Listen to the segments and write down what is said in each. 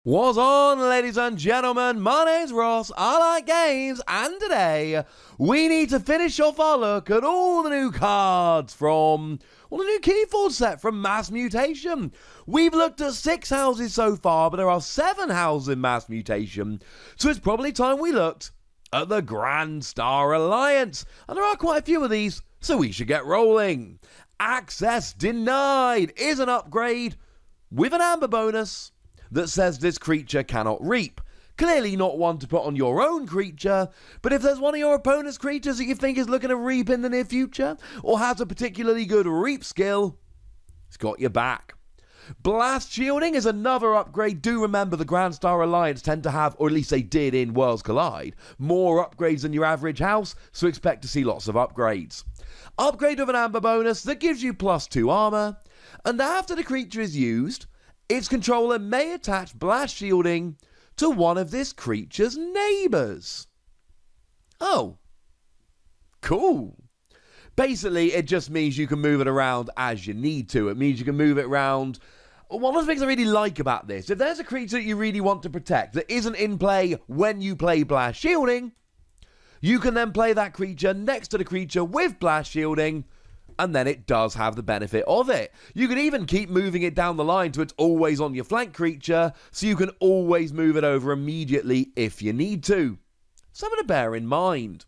What's on, ladies and gentlemen? My name's Ross, I like games, and today we need to finish off our look at all the new cards from, well, the new Keyforge set from Mass Mutation. We've looked at 6 houses so far, but there are 7 houses in Mass Mutation, so it's probably time we looked at the Grand Star Alliance, and there are quite a few of these, so we should get rolling. Access Denied is an upgrade with an amber bonus that says this creature cannot reap. Clearly not one to put on your own creature, but if there's one of your opponent's creatures that you think is looking to reap in the near future, or has a particularly good reap skill, it's got your back. Blast Shielding is another upgrade. Do remember the Grand Star Alliance tend to have, or at least they did in Worlds Collide, more upgrades than your average house, so expect to see lots of upgrades. Upgrade with an amber bonus that gives you +2 armor, and after the creature is used, its controller may attach Blast Shielding to one of this creature's neighbors. Oh, cool. Basically, it just means you can move it around as you need to. It means you can move it around. One of the things I really like about this, if there's a creature that you really want to protect that isn't in play when you play Blast Shielding, you can then play that creature next to the creature with Blast Shielding, and then it does have the benefit of it. You can even keep moving it down the line to it's always on your flank creature, so you can always move it over immediately if you need to. Something to bear in mind.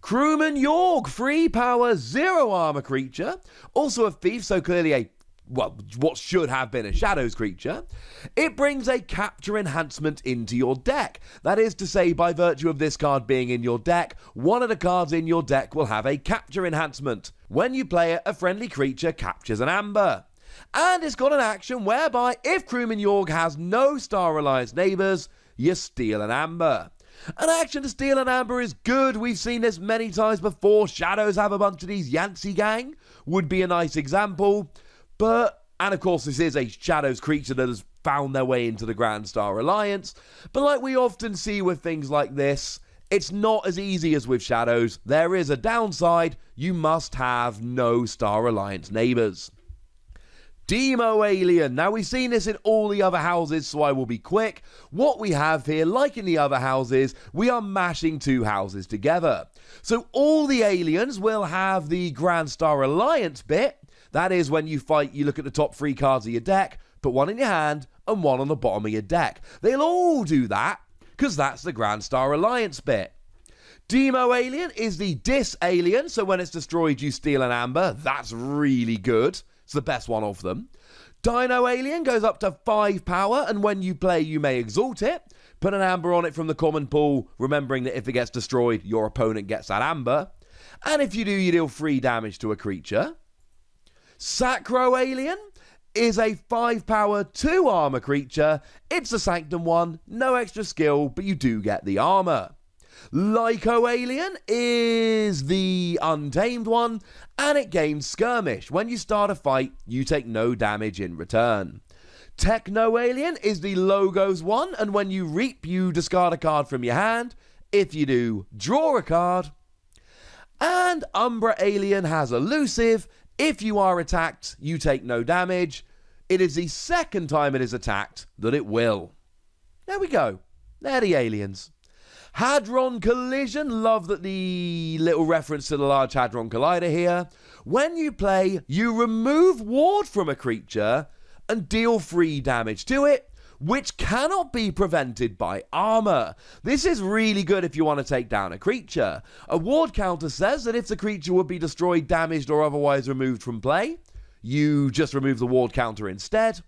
CREWMAN JORG, 3 power, 0 armor creature. Also a thief, so clearly a, well, what should have been a Shadows creature. It brings a capture enhancement into your deck. That is to say, by virtue of this card being in your deck, one of the cards in your deck will have a capture enhancement. When you play it, a friendly creature captures an amber. And it's got an action whereby if CREWMAN JORG has no Star Alliance neighbors, you steal an amber. An action to steal an amber is good. We've seen this many times before. Shadows have a bunch of these. Yancey Gang would be a nice example. But, and of course this is a Shadows creature that has found their way into the Grand Star Alliance, but like we often see with things like this, it's not as easy as with Shadows. There is a downside. You must have no Star Alliance neighbors. Demo Alien. Now we've seen this in all the other houses, so I will be quick. What we have here, like in the other houses, we are mashing 2 houses together. So all the aliens will have the Grand Star Alliance bit. That is when you fight, you look at the top 3 cards of your deck, put one in your hand and one on the bottom of your deck. They'll all do that, because that's the Grand Star Alliance bit. Demo Alien is the Dis Alien, so when it's destroyed you steal an amber. That's really good. It's the best one of them. Dino Alien goes up to 5 power, and when you play you may exalt it. Put an amber on it from the common pool, remembering that if it gets destroyed, your opponent gets that amber. And if you do, you deal 3 damage to a creature. Sacro Alien is a 5 power, 2 armor creature. It's a Sanctum one, no extra skill, but you do get the armor. Lyco Alien is the Untamed one, and it gains Skirmish. When you start a fight, you take no damage in return. Techno Alien is the Logos one, and when you reap, you discard a card from your hand. If you do, draw a card. And Umbra Alien has Elusive. If you are attacked, you take no damage. It is the second time it is attacked that it will. There we go. They're the aliens. Hadron Collision. Love that the little reference to the Large Hadron Collider here. When you play, you remove ward from a creature and deal 3 damage to it, which cannot be prevented by armor. This is really good if you want to take down a creature. A ward counter says that if the creature would be destroyed, damaged, or otherwise removed from play, you just remove the ward counter instead.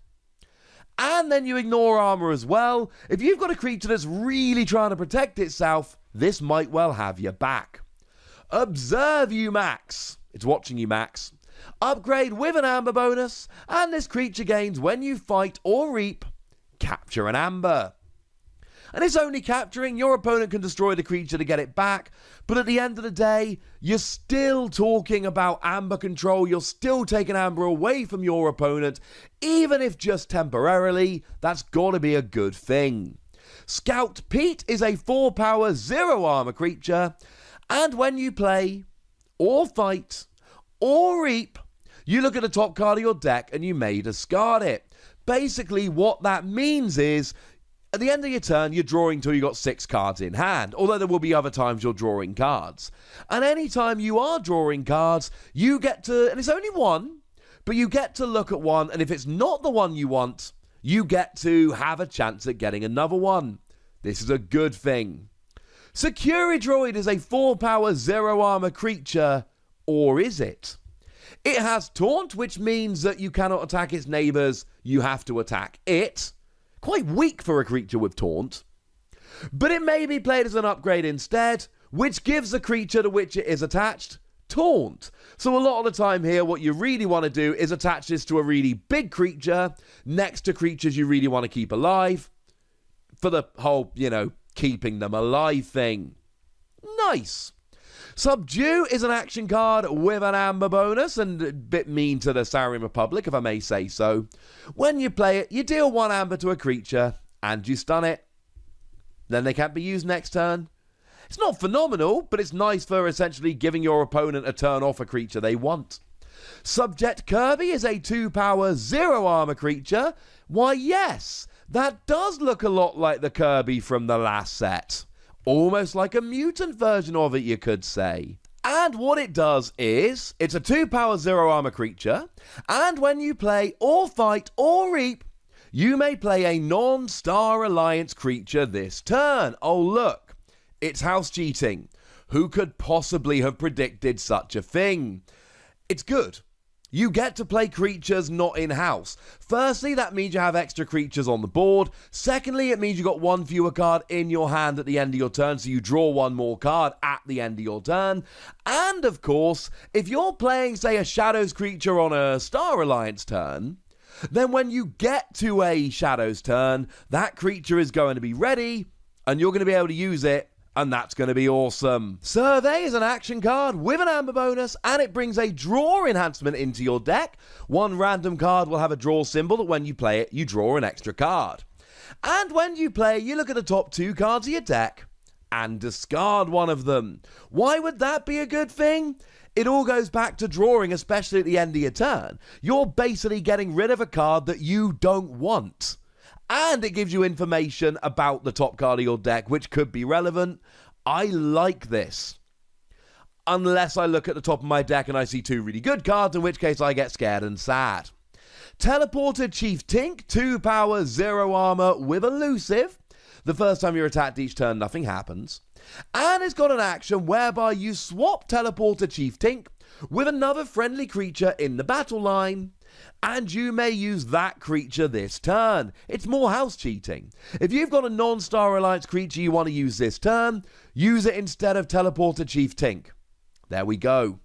And then you ignore armor as well. If you've got a creature that's really trying to protect itself, this might well have your back. OBSERV-U-MAX. It's watching you, Max. Upgrade with an amber bonus, and this creature gains when you fight or reap, capture an amber. And it's only capturing. Your opponent can destroy the creature to get it back, but at the end of the day, you're still talking about amber control. You're still taking amber away from your opponent, even if just temporarily. That's gotta be a good thing. Scout Pete is a 4 power, 0 armor creature, and when you play, or fight, or reap, you look at the top card of your deck and you may discard it. Basically, what that means is At the end of your turn, you're drawing till you got 6 cards in hand, although there will be other times you're drawing cards. And anytime you are drawing cards, you get to, and it's only one, but you get to look at one, and if it's not the one you want, you get to have a chance at getting another one. This is a good thing. SECURI-DROID is a 4-power, 0-armor creature, or is it? It has Taunt, which means that you cannot attack its neighbours, you have to attack it. Quite weak for a creature with Taunt. But it may be played as an upgrade instead, which gives the creature to which it is attached Taunt. So a lot of the time here, what you really want to do is attach this to a really big creature next to creatures you really want to keep alive for the whole, keeping them alive thing. Nice. Subdue is an action card with an amber bonus, and a bit mean to the Saurian Republic, if I may say so. When you play it, you deal 1 amber to a creature, and you stun it. Then they can't be used next turn. It's not phenomenal, but it's nice for essentially giving your opponent a turn off a creature they want. Subject KIRBY is a 2-power, 0-armor creature. Why, yes, that does look a lot like the KIRBY from the last set. Almost like a mutant version of it, you could say. And what it does is, it's a 2-power, 0-armor creature, and when you play or fight or reap, you may play a non-Star Alliance creature this turn. Oh look, it's house cheating. Who could possibly have predicted such a thing? It's good. You get to play creatures not in-house. Firstly, that means you have extra creatures on the board. Secondly, it means you got 1 fewer card in your hand at the end of your turn, so you draw 1 more card at the end of your turn. And, of course, if you're playing, say, a Shadows creature on a Star Alliance turn, then when you get to a Shadows turn, that creature is going to be ready, and you're going to be able to use it, and that's going to be awesome. Survey is an action card with an amber bonus, and it brings a draw enhancement into your deck. 1 random card will have a draw symbol that when you play it, you draw an extra card. And when you play, you look at the top 2 cards of your deck and discard one of them. Why would that be a good thing? It all goes back to drawing, especially at the end of your turn. You're basically getting rid of a card that you don't want. And it gives you information about the top card of your deck, which could be relevant. I like this. Unless I look at the top of my deck and I see 2 really good cards, in which case I get scared and sad. Teleported Chief Tink, 2-power, 0-armor with elusive. The first time you're attacked each turn, nothing happens. And it's got an action whereby you swap Teleported Chief Tink with another friendly creature in the battle line. And you may use that creature this turn. It's more house cheating. If you've got a non-Star Alliance creature you want to use this turn, use it instead of Teleporter Chief Tink. There we go.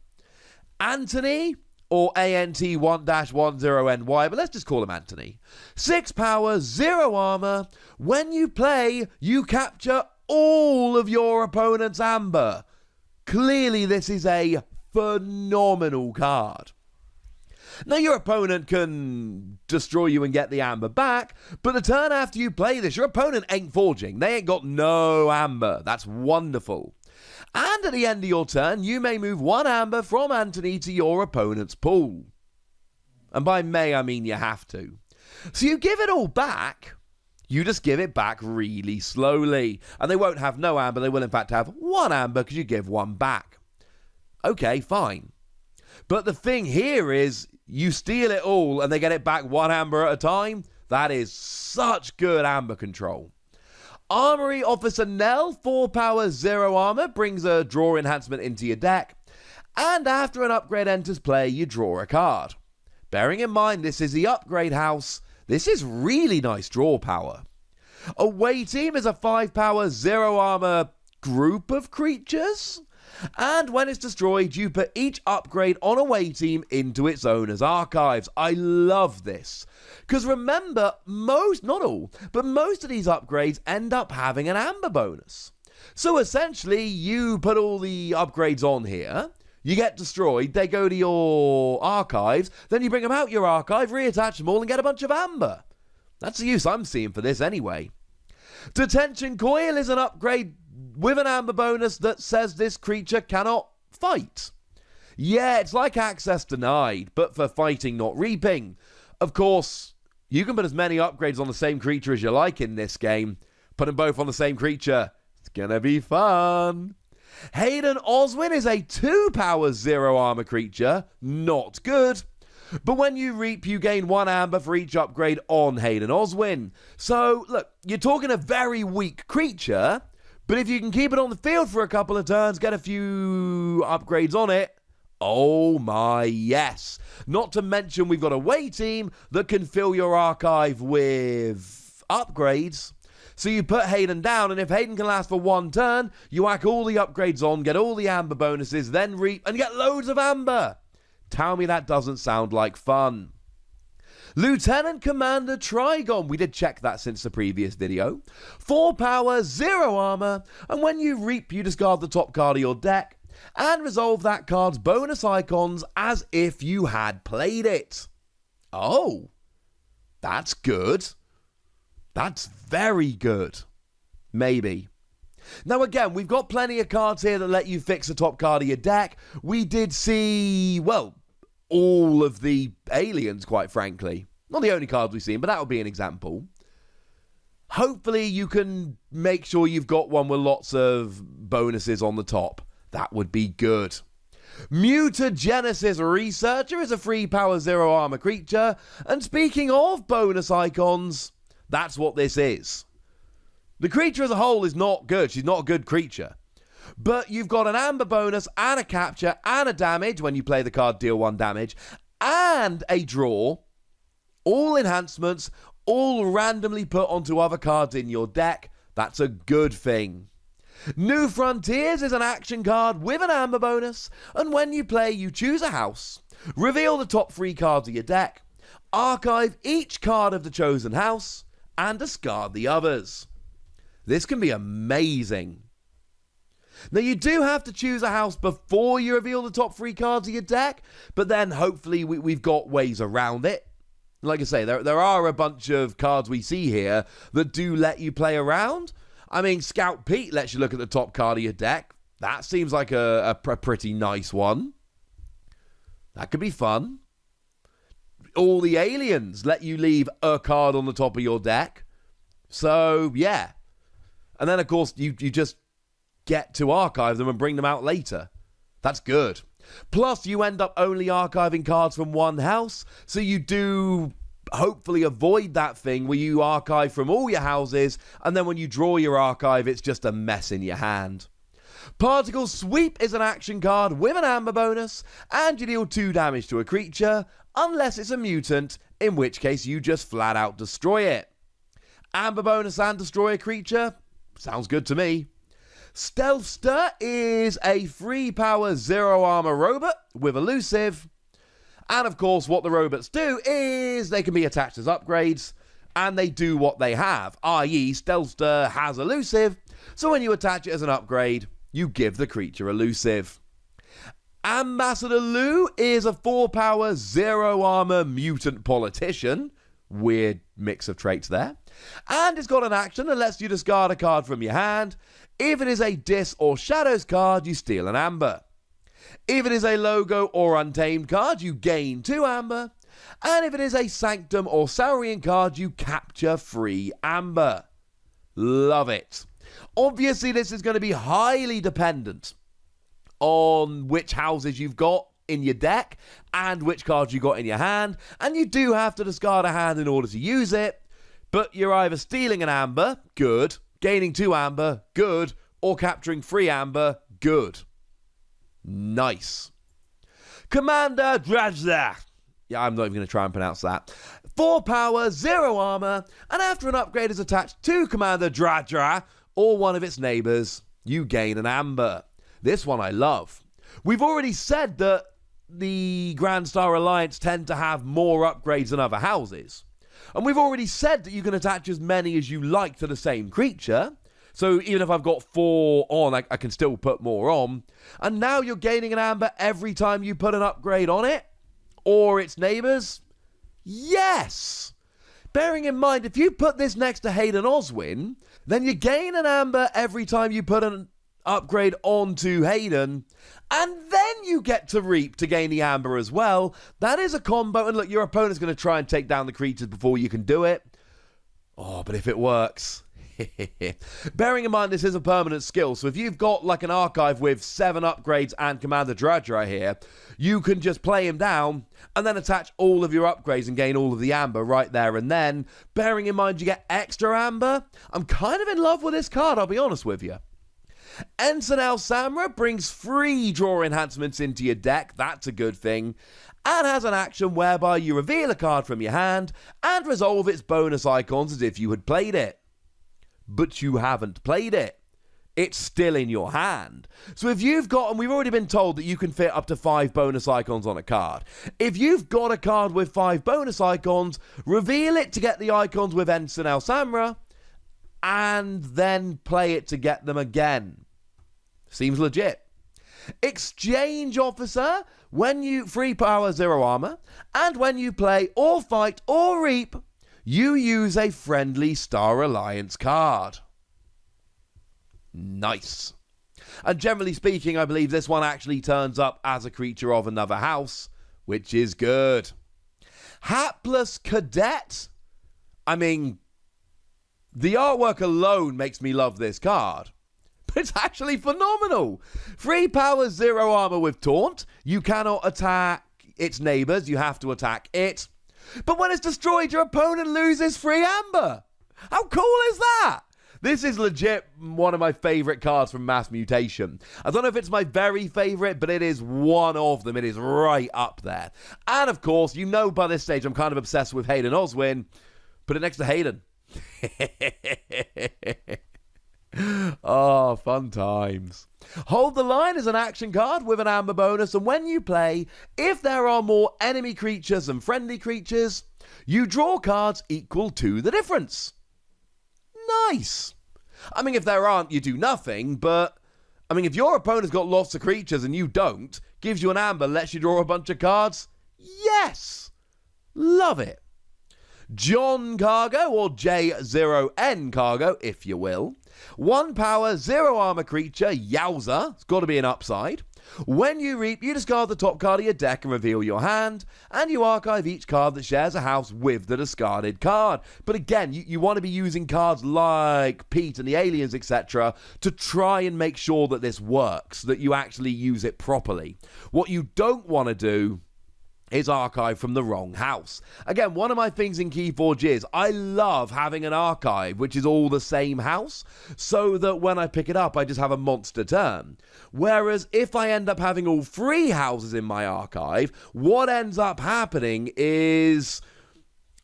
Anthony, or ANT1-10NY, but let's just call him Anthony. 6 power, 0 armor. When you play, you capture all of your opponent's amber. Clearly, this is a phenomenal card. Now, your opponent can destroy you and get the amber back, but the turn after you play this, your opponent ain't forging. They ain't got no amber. That's wonderful. And at the end of your turn, you may move 1 amber from Anthony to your opponent's pool. And by may, I mean you have to. So you give it all back. You just give it back really slowly. And they won't have no amber. They will, in fact, have 1 amber because you give 1 back. Okay, fine. But the thing here is, you steal it all and they get it back 1 amber at a time. That is such good amber control. Armory Officer Nell, 4 power, 0 armor, brings a draw enhancement into your deck. And after an upgrade enters play, you draw a card. Bearing in mind this is the upgrade house, this is really nice draw power. Away Team is a 5 power, 0 armor group of creatures. And when it's destroyed, you put each upgrade on Away Team into its owner's archives. I love this. Because remember, most, not all, but most of these upgrades end up having an amber bonus. So essentially, you put all the upgrades on here, you get destroyed, they go to your archives, then you bring them out your archive, reattach them all, and get a bunch of amber. That's the use I'm seeing for this anyway. Detention Coil is an upgrade with an amber bonus that says this creature cannot fight. Yeah, it's like access denied, but for fighting, not reaping. Of course, You can put as many upgrades on the same creature as you like in this game. Put them both on the same creature. It's gonna be fun. HAYDEN OSWIN is a 2-power 0-armor creature. Not good. But when you reap, you gain 1 amber for each upgrade on HAYDEN OSWIN. So, look, you're talking a very weak creature, but if you can keep it on the field for a couple of turns, get a few upgrades on it, oh my yes. Not to mention we've got a away team that can fill your archive with upgrades. So you put HAYDEN down, and if HAYDEN can last for 1 turn, you whack all the upgrades on, get all the amber bonuses, then reap, and get loads of amber. Tell me that doesn't sound like fun. Lieutenant Commander TRIGON, we did check that since the previous video. 4 power, 0 armor, and when you reap, you discard the top card of your deck, and resolve that card's bonus icons as if you had played it. Oh, that's good. That's very good. Maybe. Now again, we've got plenty of cards here that let you fix the top card of your deck. We did see, well, all of the aliens, quite frankly. Not the only cards we've seen, but that would be an example. Hopefully you can make sure you've got one with lots of bonuses on the top. That would be good. Mutagenesis Researcher is a 3 power 0 armor creature. And speaking of bonus icons, that's what this is. The creature as a whole is not good. She's not a good creature. But you've got an amber bonus and a capture and a damage when you play the card, deal 1 damage, and a draw. All enhancements, all randomly put onto other cards in your deck. That's a good thing. New Frontiers is an action card with an amber bonus, and when you play, you choose a house, reveal the top 3 cards of your deck, archive each card of the chosen house, and discard the others. This can be amazing. Now, you do have to choose a house before you reveal the top 3 cards of your deck, but then hopefully we've got ways around it. Like I say, there are a bunch of cards we see here that do let you play around. I mean, Scout Pete lets you look at the top card of your deck. That seems like a pretty nice one. That could be fun. All the aliens let you leave a card on the top of your deck. So, yeah. And then, of course, you just get to archive them and bring them out later. That's good. Plus, you end up only archiving cards from one house, so you do hopefully avoid that thing where you archive from all your houses, and then when you draw your archive, it's just a mess in your hand. Particle Sweep is an action card with an amber bonus, and you deal 2 damage to a creature, unless it's a mutant, in which case you just flat out destroy it. Amber bonus and destroy a creature? Sounds good to me. STEALTHISTER is a 3 power 0 armor robot with elusive. And of course, what the robots do is they can be attached as upgrades, and they do what they have, i.e. STEALTHISTER has elusive, so when you attach it as an upgrade, you give the creature elusive. Ambassador Lou is a 4 power 0 armor mutant politician. Weird mix of traits there. And it's got an action that lets you discard a card from your hand. If it is a Dis or Shadows card, you steal an amber. If it is a Logo or Untamed card, you gain 2 amber. And if it is a Sanctum or Saurian card, you capture 3 amber. Love it. Obviously, this is going to be highly dependent on which houses you've got in your deck and which cards you got in your hand. And you do have to discard a hand in order to use it. But you're either stealing an amber, good, gaining 2 amber, good, or capturing 3 amber, good. Nice. Commander DHRXGAR. Yeah, I'm not even going to try and pronounce that. 4 power, 0 armor, and after an upgrade is attached to Commander DHRXGAR or one of its neighbors, you gain an amber. This one I love. We've already said that the Grand Star Alliance tend to have more upgrades than other houses. And we've already said that you can attach as many as you like to the same creature. So even if I've got 4 on, I can still put more on. And now you're gaining an amber every time you put an upgrade on it? Or its neighbors? Yes! Bearing in mind, if you put this next to HAYDEN OSWIN, then you gain an amber every time you put an upgrade onto Hayden, and then you get to reap to gain the amber as well. That is a combo, and look, your opponent's going to try and take down the creatures before you can do it. Oh, but if it works... Bearing in mind this is a permanent skill, so if you've got like an archive with 7 upgrades and Commander DHRXGAR here, you can just play him down and then attach all of your upgrades and gain all of the amber right there and then. Bearing in mind you get extra amber, I'm kind of in love with this card, I'll be honest with you. Ensign EL-SAMRA brings free draw enhancements into your deck, that's a good thing, and has an action whereby you reveal a card from your hand and resolve its bonus icons as if you had played it. But you haven't played it. It's still in your hand. So if you've got, and we've already been told that you can fit up to 5 bonus icons on a card. If you've got a card with 5 bonus icons, reveal it to get the icons with Ensign EL-SAMRA, and then play it to get them again. Seems legit. Exchange Officer, when you, 3 power, 0 armor, and when you play or fight or reap, you use a friendly Star Alliance card. Nice. And generally speaking, I believe this one actually turns up as a creature of another house, which is good. Hapless Cadet. I mean, the artwork alone makes me love this card. But it's actually phenomenal. 3 power, 0 armor with Taunt. You cannot attack its neighbors. You have to attack it. But when it's destroyed, your opponent loses 3 amber. How cool is that? This is legit one of my favorite cards from Mass Mutation. I don't know if it's my very favorite, but it is one of them. It is right up there. And of course, you know by this stage I'm kind of obsessed with HAYDEN OSWIN. Put it next to HAYDEN. Oh, fun times. Hold the Line is an action card with an amber bonus, and when you play, if there are more enemy creatures than friendly creatures, you draw cards equal to the difference. Nice. I mean, if there aren't, you do nothing, but I mean, if your opponent's got lots of creatures and you don't, gives you an amber, lets you draw a bunch of cards, yes. Love it. J.O.N cargo, or J.O.N cargo, if you will. 1 power, 0 armor creature, yowza. It's got to be an upside. When you reap, you discard the top card of your deck and reveal your hand, and you archive each card that shares a house with the discarded card. But again, you want to be using cards like Pete and the Aliens, etc., to try and make sure that this works, that you actually use it properly. What you don't want to do is archive from the wrong house. Again, one of my things in Keyforge is I love having an archive which is all the same house, so that when I pick it up I just have a monster turn. Whereas if I end up having all 3 houses in my archive, what ends up happening is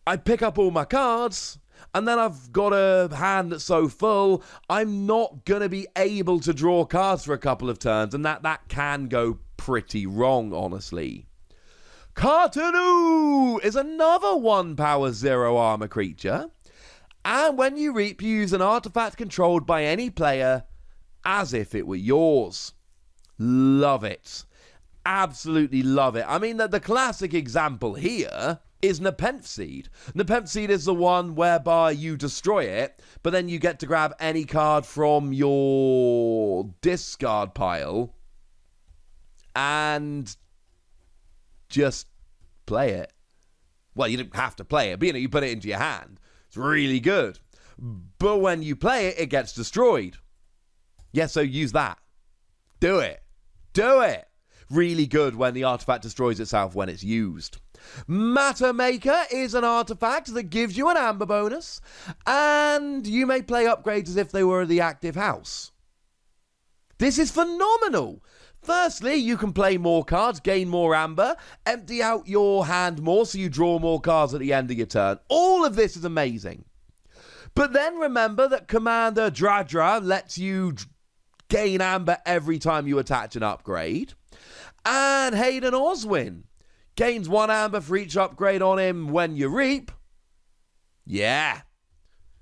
I pick up all my cards, and then I've got a hand that's so full, I'm not going to be able to draw cards for a couple of turns, and that can go pretty wrong, honestly. KARTANOO is another 1 power, 0 armor creature. And when you reap, you use an artifact controlled by any player as if it were yours. Love it. Absolutely love it. I mean, the classic example here is Nepenthe. Nepenthe is the one whereby you destroy it, but then you get to grab any card from your discard pile and just play it. Well, you don't have to play it, but you put it into your hand. It's really good. But when you play it, it gets destroyed. Yeah, so use that. Do it. Do it. Really good when the artifact destroys itself when it's used. Matter Maker is an artifact that gives you an amber bonus, and you may play upgrades as if they were the active house. This is phenomenal. Firstly, you can play more cards, gain more amber, empty out your hand more so you draw more cards at the end of your turn. All of this is amazing. But then remember that Commander DHRXGAR lets you gain amber every time you attach an upgrade. And HAYDEN OSWIN gains 1 amber for each upgrade on him when you reap. Yeah.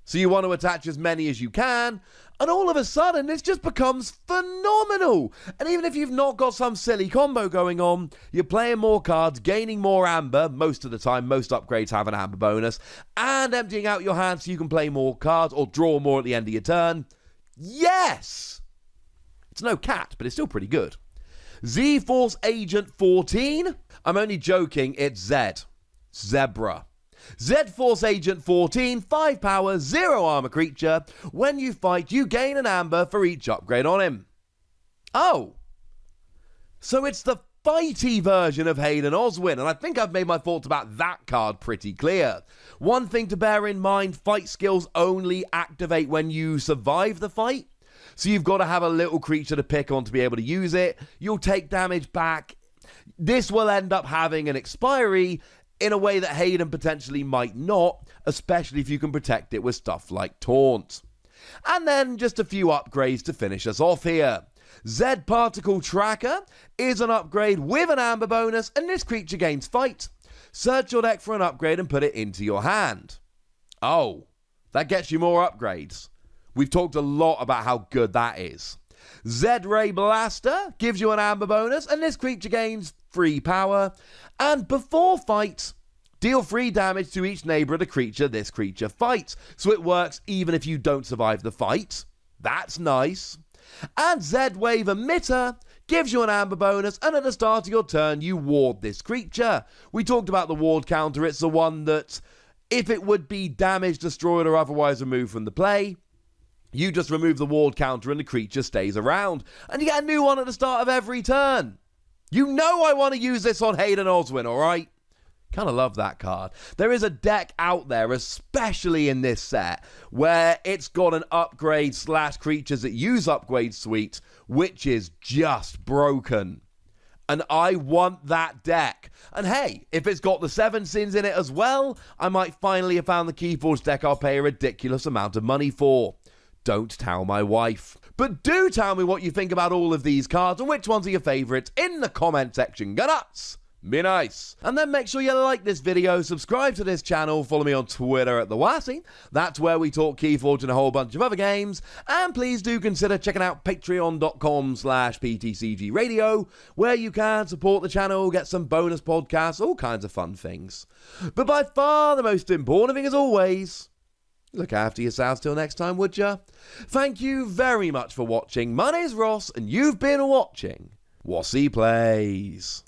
So you want to attach as many as you can, and all of a sudden this just becomes phenomenal. And even if you've not got some silly combo going on, you're playing more cards, gaining more amber most of the time. Most upgrades have an amber bonus, and emptying out your hand so you can play more cards or draw more at the end of your turn. Yes! It's no cat, but it's still pretty good. Z-Force Agent 14. I'm only joking, it's Zed. Zebra. Z-Force Agent 14, 5 power, 0 armor creature. When you fight, you gain an amber for each upgrade on him. Oh. So it's the fighty version of HAYDEN OSWIN, and I think I've made my thoughts about that card pretty clear. One thing to bear in mind, fight skills only activate when you survive the fight. So you've got to have a little creature to pick on to be able to use it. You'll take damage back. This will end up having an expiry in a way that HAYDEN potentially might not, especially if you can protect it with stuff like Taunt. And then just a few upgrades to finish us off here. Z Particle Tracker is an upgrade with an amber bonus, and this creature gains fight. Search your deck for an upgrade and put it into your hand. Oh, that gets you more upgrades. We've talked a lot about how good that is. Z-Ray Blaster gives you an amber bonus, and this creature gains 3 power. And before fight, deal 3 damage to each neighbor of the creature this creature fights. So it works even if you don't survive the fight. That's nice. And Z-Wave Emitter gives you an amber bonus, and at the start of your turn, you ward this creature. We talked about the ward counter. It's the one that, if it would be damaged, destroyed, or otherwise removed from the play, you just remove the ward counter and the creature stays around. And you get a new one at the start of every turn. You know I want to use this on HAYDEN OSWIN, alright? Kind of love that card. There is a deck out there, especially in this set, where it's got an upgrade / creatures that use upgrade suite, which is just broken. And I want that deck. And hey, if it's got the 7 sins in it as well, I might finally have found the Keyforge deck I'll pay a ridiculous amount of money for. Don't tell my wife. But do tell me what you think about all of these cards and which ones are your favourites in the comment section. Go nuts! Be nice. And then make sure you like this video, subscribe to this channel, follow me on Twitter at the Wossy. That's where we talk Keyforge and a whole bunch of other games. And please do consider checking out patreon.com/PTCGradio, where you can support the channel, get some bonus podcasts, all kinds of fun things. But by far the most important thing as always, look after yourselves till next time, would ya? Thank you very much for watching. My name's Ross, and you've been watching Wossy Plays.